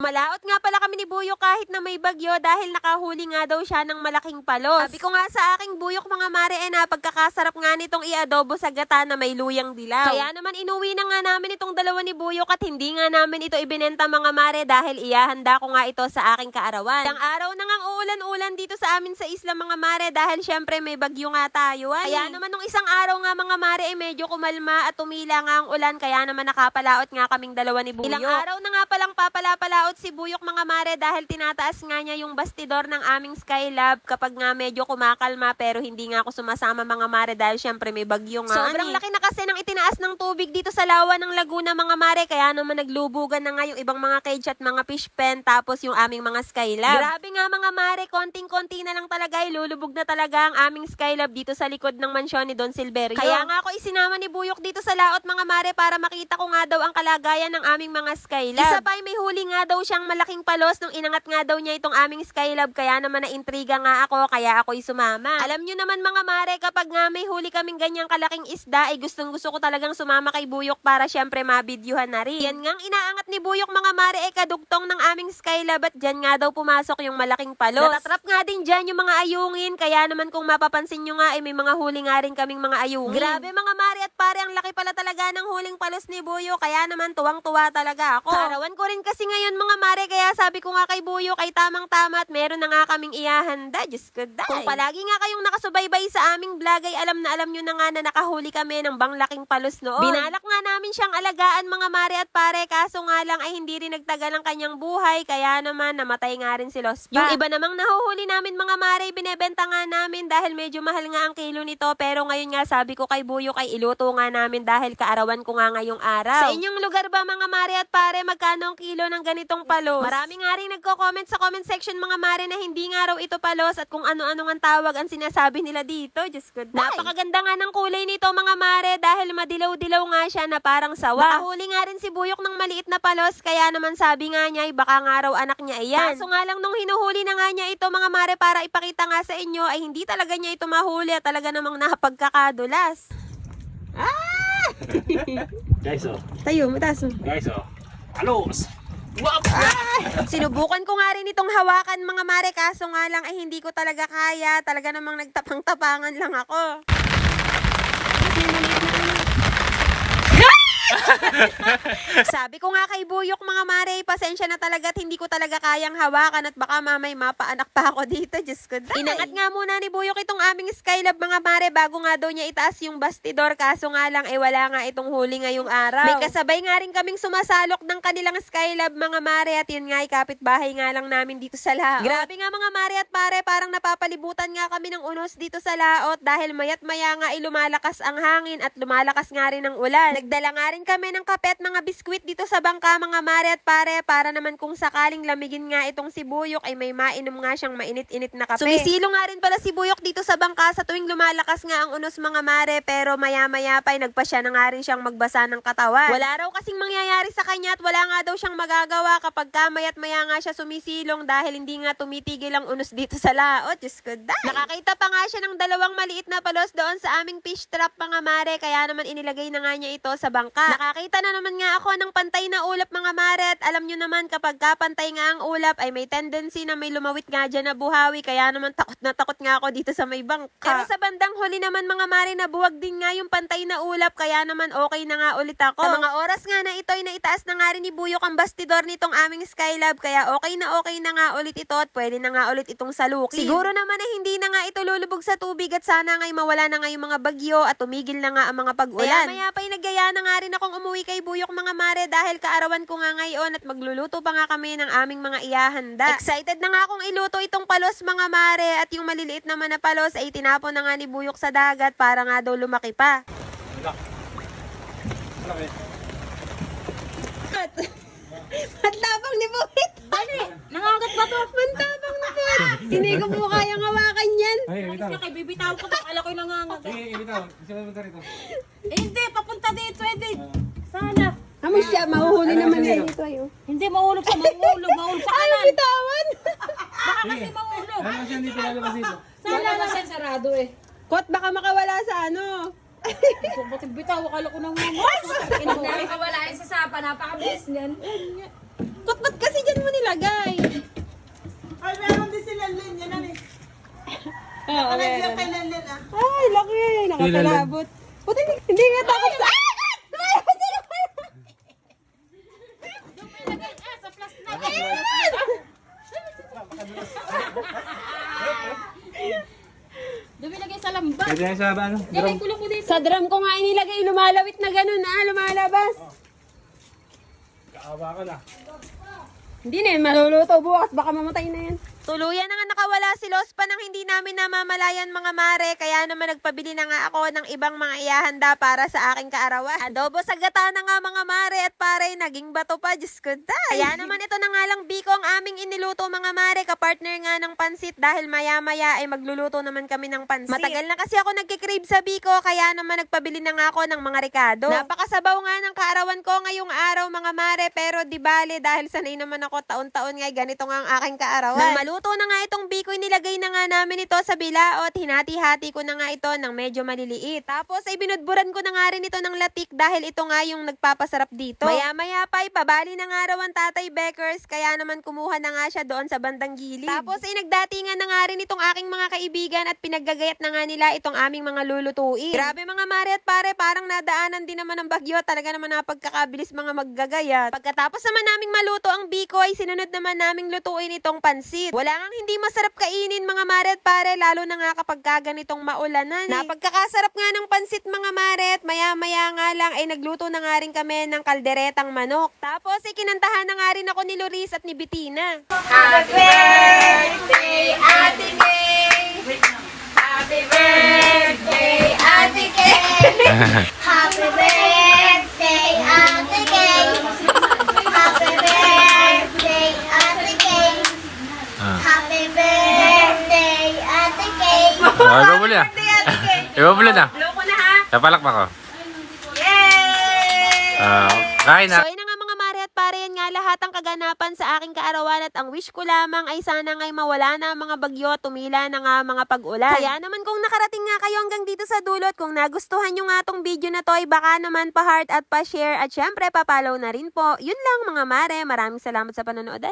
Pumalaot nga pala kami ni Buyok kahit na may bagyo dahil nakahuli nga daw siya ng malaking palos. Sabi ko nga sa aking Buyok mga mare, napagkakasarap nga nitong i-adobo sa gata na may luyang dilaw. Kaya naman inuwi na nga namin itong dalawa ni Buyok at hindi nga namin ito ibinenta mga mare dahil iyahanda ko nga ito sa aking kaarawan. Ilang araw na ngang uulan-ulan dito sa amin sa isla mga mare dahil syempre may bagyo nga tayo. Kaya naman nung isang araw nga mga mare medyo kumalma at tumila nga ang ulan kaya naman nakapalaot nga kaming dalawa ni Buyok. Ilang araw na nga palang papalapalaot si Buyok mga mare dahil tinataas nga niya yung bastidor ng aming Skylab kapag nga medyo kumakalma pero hindi nga ako sumasama mga mare dahil syempre may bagyo nga. Sobrang laki na kasi ng itinaas ng tubig dito sa lawa ng Laguna mga mare kaya naman naglubugan na nga yung ibang mga cage at mga fish pen tapos yung aming mga Skylab. Grabe nga mga mare, konting-konti na lang talaga ilulubog na talaga ang aming Skylab dito sa likod ng mansyon ni Don Silverio. Kaya nga ako isinama ni Buyok dito sa laot mga mare para makita ko nga daw ang kalagayan ng aming mga Skylab. Isa pa ay may huli nga daw siyang malaking palos nung inangat nga daw niya itong aming Skylab kaya naman na-intriga nga ako kaya ako'y sumama. Alam nyo naman mga mare kapag nga may huli kaming ganyang kalaking isda ay gustong gusto ko talagang sumama kay Buyok para syempre mabidyuhan na rin. Yan ngang inaangat ni Buyok mga mare kadugtong ng aming Skylab at dyan nga daw pumasok yung malaking palos. Natatrap nga din dyan yung mga ayungin kaya naman kung mapapansin nyo nga ay may mga huli nga rin kaming mga ayungin. Grabe mga mare at pare ang laki pala talaga ng huling palos ni Buyok kaya naman tuwang-tuwa talaga ako. Kaarawan ko rin kasi ngayon mga mare kaya sabi ko nga kay Buyok ay tamang-tama at meron na nga kaming iyahanda. Diyos ko day. Kung palagi nga kayong nakasubaybay sa aming vlog ay alam nyo na nga na nakahuli kami ng banglaking palos noon. Binalak nga namin siyang alagaan mga mare at pare kaso nga lang ay hindi rin nagtagal ang kanyang buhay kaya naman namatay nga rin si Lospa. Yung iba namang nahuhuli namin mga mare binebenta nga namin dahil medyo mahal nga ang kilo nito pero ngayon nga sabi ko kay Buyok ay iluto nga namin dahil kaarawan ko nga ngayong araw. Sa inyong lugar ba mga mare at pare magkano ang kilo ng ganitong palos? Marami nga rin nagko-comment sa comment section mga mare na hindi nga raw ito palos at kung ano-ano ang tawag ang sinasabi nila dito. Diyos ko day. Napakaganda nga ng kulay nito mga mare dahil madilaw-dilaw nga siya na parang sawa. Nakahuli nga rin si Buyok ng maliit na palos kaya naman sabi nga niya ay baka nga raw anak niya iyan. Kaso nga lang nung hinuhuli na nga niya ito mga mare para ipakita nga sa inyo ay hindi talaga niya ito mahuli at talaga namang napagkakadulas. Guys, oh. Tayo, mataas mo. Guys, oh. Alos! Wap! Sinubukan ko nga rin itong hawakan mga mare kaso nga lang ay hindi ko talaga kaya. Talaga namang nagtapang-tapangan lang ako. Sabi ko nga kay Buyok mga mare, pasensya na talaga at hindi ko talaga kayang hawakan at baka mamay mapaanak pa ako dito. Diyos ko day. Inangat nga muna ni Buyok itong aming Skylab mga mare bago nga daw niya itaas yung bastidor kaso nga lang wala nga itong huli ngayong araw. May kasabay nga rin kaming sumasalok ng kanilang Skylab mga mare at yun nga kapitbahay nga lang namin dito sa laot. Grabe nga mga mare at pare parang napapalibutan nga kami ng unos dito sa laot dahil mayat maya nga lumalakas ang hangin at lumalakas nga rin ang ulan. Nagdala nga rin kami ng kape at mga biskwit dito sa bangka mga mare at pare para naman kung sakaling lamigin nga itong si Buyok ay may mainom nga siyang mainit-init na kape. Sumisilo nga rin pala si Buyok dito sa bangka sa tuwing lumalakas nga ang unos mga mare pero maya-maya pa ay nagpasya na nga rin siyang magbasa ng katawan. Wala raw kasing mangyayari sa kanya at wala nga daw siyang magagawa kapag kamayat maya nga siya sumisilong dahil hindi nga tumitigil ang unos dito sa laot. Diyos ko day. Nakakita pa nga siya ng dalawang maliit na palos doon sa aming fish trap mga mare kaya naman inilagay na nga niya ito sa bangka. Nakakita na naman nga ako ng pantay na ulap mga mare at alam nyo naman kapag kapantay nga ang ulap ay may tendency na may lumawit nga dyan na buhawi kaya naman takot nga ako dito sa may bangka. Pero sa bandang huli naman mga mare na buwag din nga yung pantay na ulap kaya naman okay na nga ulit ako. Sa mga oras nga na ito ay naitaas na nga rin ni Buyok ang bastidor nitong aming Skylab kaya okay na nga ulit ito at pwede na nga ulit itong salukin. Siguro naman na hindi na nga ito lulubog sa tubig at sana nga'y mawala na nga yung mga bagyo at tumigil na nga ang mga pag-ulan. Maya pa ay nagyaya na nga rin akong umuwi kay Buyok mga mare dahil kaarawan ko nga ngayon at magluluto pa nga kami ng aming mga iyahanda. Excited na nga akong iluto itong palos mga mare at yung maliliit naman na palos ay tinapon na nga ni Buyok sa dagat para nga daw lumaki pa. Matapang ni Buyok. Dali, nangangat ba to? Matapang na po. Hindi ko po kayang hawakan yan. Ay, bitaw. Kaya bibitaw ko, akala ko nangangat. Sige, bitaw. Isa mo rito. Hindi, papunta dito, hindi. Sana. Amo siya, mahuhuli naman yan dito ayo. Hindi, mahulog sa kanan. Bitawan! Baka kasi mahulog. Ano siya hindi pinalabas dito? Sana na siya sarado eh. Kot, baka makawala sa ano. Ba't bitaw, akala ko nangangat. Inawala. Nakawala sa sapa, napakabilis niyan. Kot, ba't kasi dyan mo nila Yung kay Lelen ah. Ay, laki. Nakakalabot. Buti hindi nga takot sa... Sa plastic. Dumilagay sa lambat. Pwede na sa ano? Lagay kulong mo dito. Sa drum ko nga inilagay, lumalawit na ganun lumalabas. Kaawa ka na. Hindi na yun maluluto bukas, baka mamatay na yan. Tuluyan na nga nakawala si Lospa nang hindi namin namamalayan mga mare, kaya naman nagpabili na nga ako ng ibang mga ihahanda para sa aking kaarawan. Adobo sa gata na nga mga mare at pare, naging bato pa, Diyos ko day. Kaya naman ito na nga lang biko ang aming iniluto mga mare, kapartner nga ng pansit dahil maya-maya ay magluluto naman kami ng pansit. Matagal na kasi ako nagkikrave sa biko, kaya naman nagpabili na nga ako ng mga Ricardo. Napakasabaw nga ng kaarawan ko ngayong araw mga mare, pero di bale dahil sanay naman ako taon-taon nga ganito nga ang aking kaarawan. Nang maluto na nga itong biko, nilagay na nga namin ito sa bilaot, hinati-hati ko na nga ito ng medyo maliliit. Tapos ay binudburan ko na nga rin ito ng latik dahil ito nga yung nagpapasarap dito. Maya-maya pa ay pabali na nga raw ang Tatay Beckers, kaya naman kumuha na nga siya doon sa bandang gilid. Tapos ay nagdatingan na nga rin itong aking mga kaibigan at pinaggagayat na nga nila itong aming mga lulutuin. Grabe mga mare at pare, parang nadaanan din naman ng bagyo, talaga naman napagkakabilis mga maggagayat. Pagkatapos naman naming maluto ang biko ay sinunod naman naming lutuin itong pansit. Wala nga hindi masarap kainin mga mare at pare, lalo na nga kapag kaganitong maulanan. Napagkakasarap nga ng pansit mga mare at maya-maya nga lang ay nagluto na nga rin kami ng kalderetang manok. Tapos ay kinantahan na nga rin ako ni Loris at ni Bettina. Happy birthday, Ate Kay! Happy birthday, Ate Kay! Happy birthday, Ate Kay. Happy birthday, Ate Kay. Happy birthday, Ate Kay. Iba muli ah. Iba muli na. Loko na ha! Napalakpak ko. Yay! Kain na. So ayun na nga mga mare at pare, yan nga lahat ang kaganapan sa aking kaarawan at ang wish ko lamang ay sana nga'y mawala na ang mga bagyo, tumila na nga mga pag-ulan. Kaya naman kung nakarating nga kayo hanggang dito sa dulot, kung nagustuhan nyo nga tong video na to ay baka naman pa-heart at pa-share at syempre pa-follow na rin po. Yun lang mga mare, maraming salamat sa panonood.